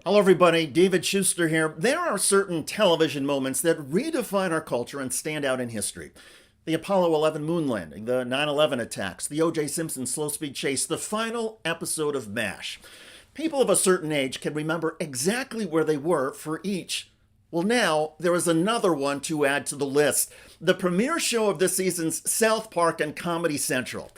Hello, everybody. David Shuster here. There are certain television moments that redefine our culture and stand out in history. The Apollo 11 moon landing, the 9/11 attacks, the O.J. Simpson slow-speed chase, the final episode of MASH. People of a certain age can remember exactly where they were for each. Well, now there is another one to add to the list. The premiere show of this season's South Park and Comedy Central.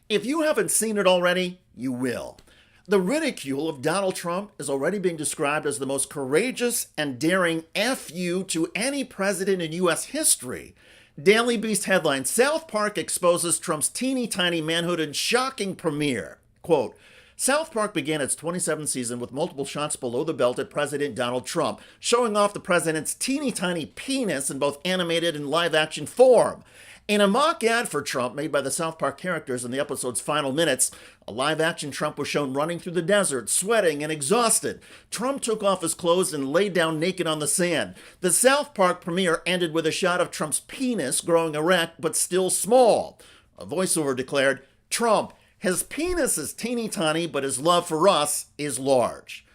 If you haven't seen it already, you will. The ridicule of Donald Trump is already being described as the most courageous and daring FU to any president in U.S. history. Daily Beast headline, South Park exposes Trump's teeny tiny manhood in shocking premiere. Quote, South Park began its 27th season with multiple shots below the belt at President Donald Trump, showing off the president's teeny tiny penis in both animated and live action form. In a mock ad for Trump made by the South Park characters in the episode's final minutes, a live-action Trump was shown running through the desert, sweating and exhausted. Trump took off his clothes and laid down naked on the sand. The South Park premiere ended with a shot of Trump's penis growing erect but still small. A voiceover declared, Trump, his penis is teeny tiny, but his love for us is large.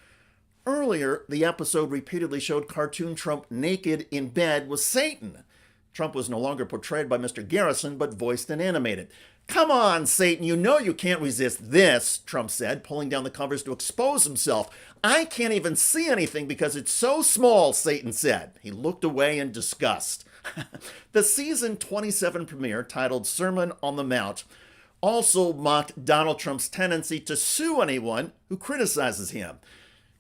Earlier, the episode repeatedly showed cartoon Trump naked in bed with Satan. Trump was no longer portrayed by Mr. Garrison, but voiced and animated. Come on, Satan, you know you can't resist this, Trump said, pulling down the covers to expose himself. I can't even see anything because it's so small, Satan said. He looked away in disgust. The season 27 premiere, titled Sermon on the Mount, also mocked Donald Trump's tendency to sue anyone who criticizes him.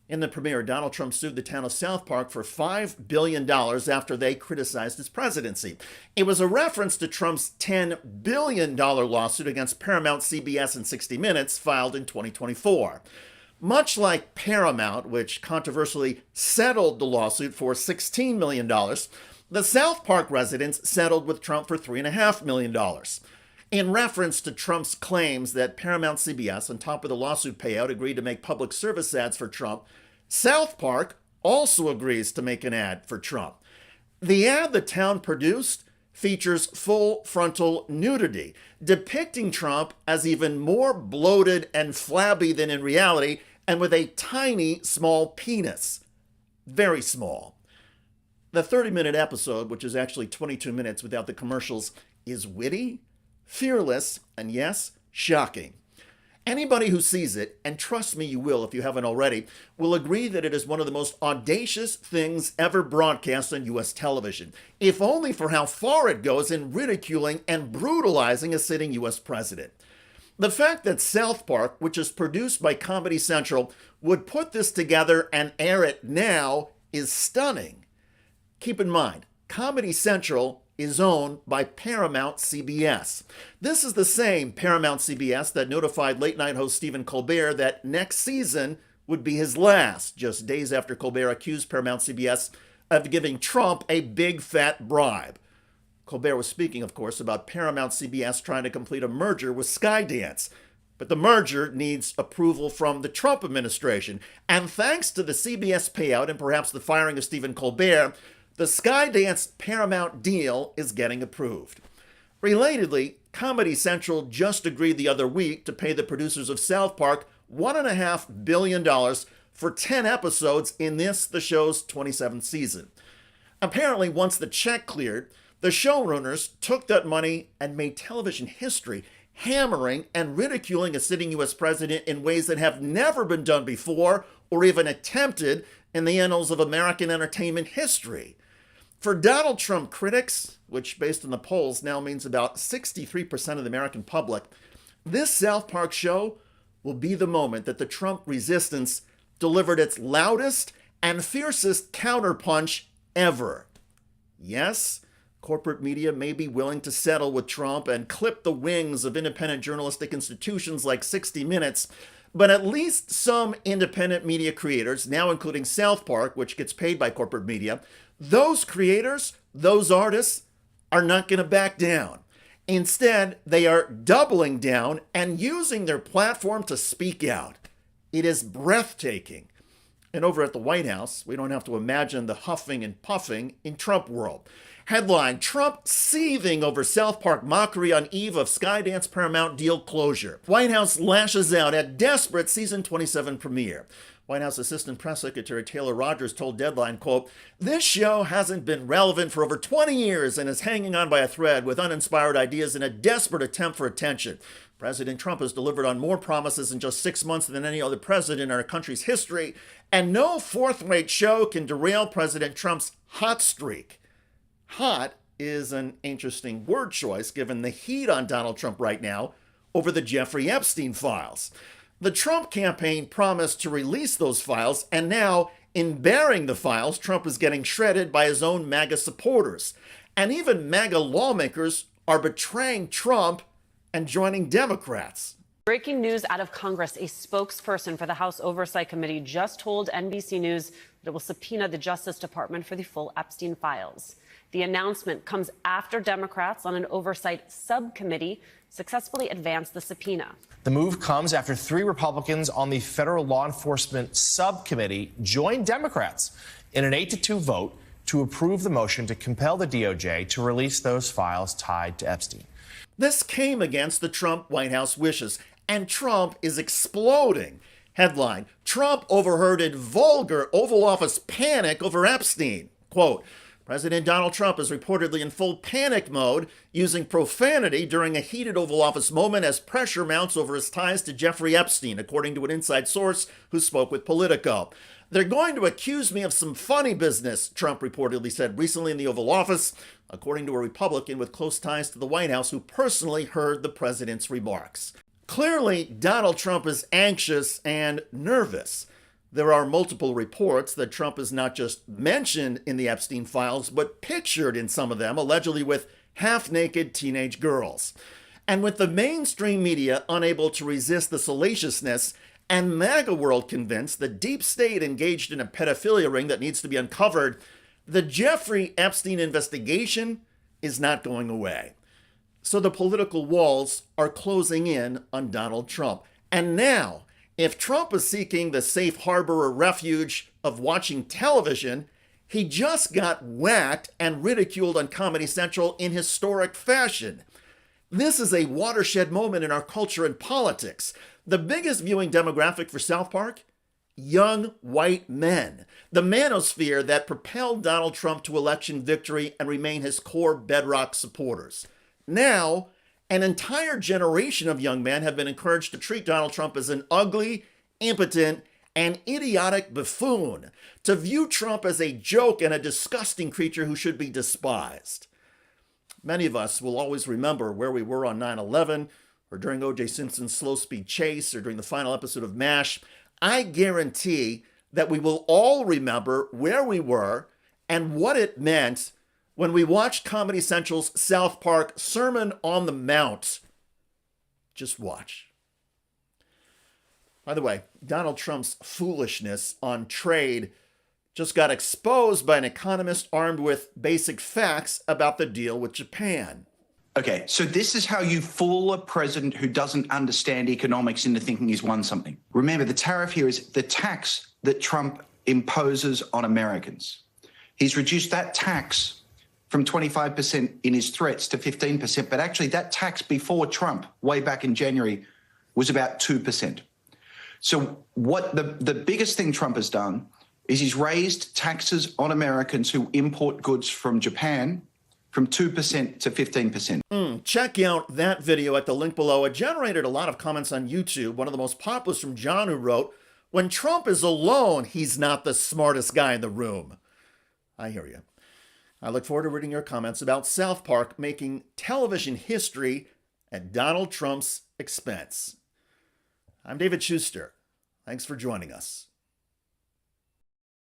In the premiere, Donald Trump sued the town of South Park for $5 billion after they criticized his presidency. It was a reference to Trump's $10 billion lawsuit against Paramount, CBS, and 60 Minutes filed in 2024. Much like Paramount, which controversially settled the lawsuit for $16 million, the South Park residents settled with Trump for $3.5 million. In reference to Trump's claims that Paramount CBS, on top of the lawsuit payout, agreed to make public service ads for Trump, South Park also agrees to make an ad for Trump. The ad the town produced features full frontal nudity, depicting Trump as even more bloated and flabby than in reality, and with a tiny, small penis. Very small. The 30-minute episode, which is actually 22 minutes without the commercials, is witty, fearless, and yes, shocking. Anybody who sees it, and trust me you will if you haven't already, will agree that it is one of the most audacious things ever broadcast on U.S. television, if only for how far it goes in ridiculing and brutalizing a sitting U.S. president. The fact that South Park, which is produced by Comedy Central, would put this together and air it now is stunning. Keep in mind, Comedy Central is owned by Paramount CBS. This is the same Paramount CBS that notified late-night host Stephen Colbert that next season would be his last, just days after Colbert accused Paramount CBS of giving Trump a big fat bribe. Colbert was speaking, of course, about Paramount CBS trying to complete a merger with Skydance. But the merger needs approval from the Trump administration. And thanks to the CBS payout and perhaps the firing of Stephen Colbert, the Skydance Paramount deal is getting approved. Relatedly, Comedy Central just agreed the other week to pay the producers of South Park $1.5 billion for 10 episodes in the show's 27th season. Apparently, once the check cleared, the showrunners took that money and made television history, hammering and ridiculing a sitting U.S. president in ways that have never been done before or even attempted in the annals of American entertainment history. For Donald Trump critics, which based on the polls now means about 63% of the American public, this South Park show will be the moment that the Trump resistance delivered its loudest and fiercest counterpunch ever. Yes, corporate media may be willing to settle with Trump and clip the wings of independent journalistic institutions like 60 Minutes, but at least some independent media creators, now including South Park, which gets paid by corporate media, those creators, those artists, are not going to back down. Instead, they are doubling down and using their platform to speak out. It is breathtaking. And over at the White House, we don't have to imagine the huffing and puffing in Trump world. Headline, Trump seething over South Park mockery on eve of Skydance Paramount deal closure. White House lashes out at desperate season 27 premiere. White House Assistant Press Secretary Taylor Rogers told Deadline, quote, "This show hasn't been relevant for over 20 years and is hanging on by a thread with uninspired ideas in a desperate attempt for attention. President Trump has delivered on more promises in just 6 months than any other president in our country's history, and no fourth-rate show can derail President Trump's hot streak." Hot is an interesting word choice given the heat on Donald Trump right now over the Jeffrey Epstein files. The Trump campaign promised to release those files, and now, in bearing the files, Trump is getting shredded by his own MAGA supporters. And even MAGA lawmakers are betraying Trump and joining Democrats. Breaking news out of Congress. A spokesperson for the House Oversight Committee just told NBC News that it will subpoena the Justice Department for the full Epstein files. The announcement comes after Democrats on an oversight subcommittee successfully advanced the subpoena. The move comes after 3 Republicans on the Federal Law Enforcement Subcommittee joined Democrats in an 8-2 vote to approve the motion to compel the DOJ to release those files tied to Epstein. This came against the Trump White House wishes, and Trump is exploding. Headline, Trump overheard vulgar Oval Office panic over Epstein. Quote, President Donald Trump is reportedly in full panic mode, using profanity during a heated Oval Office moment as pressure mounts over his ties to Jeffrey Epstein, according to an inside source who spoke with Politico. "They're going to accuse me of some funny business," Trump reportedly said recently in the Oval Office, according to a Republican with close ties to the White House who personally heard the president's remarks. Clearly, Donald Trump is anxious and nervous. There are multiple reports that Trump is not just mentioned in the Epstein files, but pictured in some of them, allegedly with half-naked teenage girls. And with the mainstream media unable to resist the salaciousness, and MAGA world convinced the deep state engaged in a pedophilia ring that needs to be uncovered, the Jeffrey Epstein investigation is not going away. So the political walls are closing in on Donald Trump. And now, if Trump is seeking the safe harbor or refuge of watching television, he just got whacked and ridiculed on Comedy Central in historic fashion. This is a watershed moment in our culture and politics. The biggest viewing demographic for South Park? Young white men. The manosphere that propelled Donald Trump to election victory and remain his core bedrock supporters. Now, an entire generation of young men have been encouraged to treat Donald Trump as an ugly, impotent, and idiotic buffoon, to view Trump as a joke and a disgusting creature who should be despised. Many of us will always remember where we were on 9/11, or during O.J. Simpson's slow-speed chase, or during the final episode of MASH. I guarantee that we will all remember where we were and what it meant when we watched Comedy Central's South Park Sermon on the Mount. Just watch. By the way, Donald Trump's foolishness on trade just got exposed by an economist armed with basic facts about the deal with Japan. Okay, so this is how you fool a president who doesn't understand economics into thinking he's won something. Remember, the tariff here is the tax that Trump imposes on Americans. He's reduced that tax from 25% in his threats to 15%, but actually that tax before Trump, way back in January, was about 2%. So what the biggest thing Trump has done is he's raised taxes on Americans who import goods from Japan from 2% to 15%. Check out that video at the link below. It generated a lot of comments on YouTube. One of the most popular is from John, who wrote, "When Trump is alone, he's not the smartest guy in the room." I hear you. I look forward to reading your comments about South Park making television history at Donald Trump's expense. I'm David Shuster. Thanks for joining us.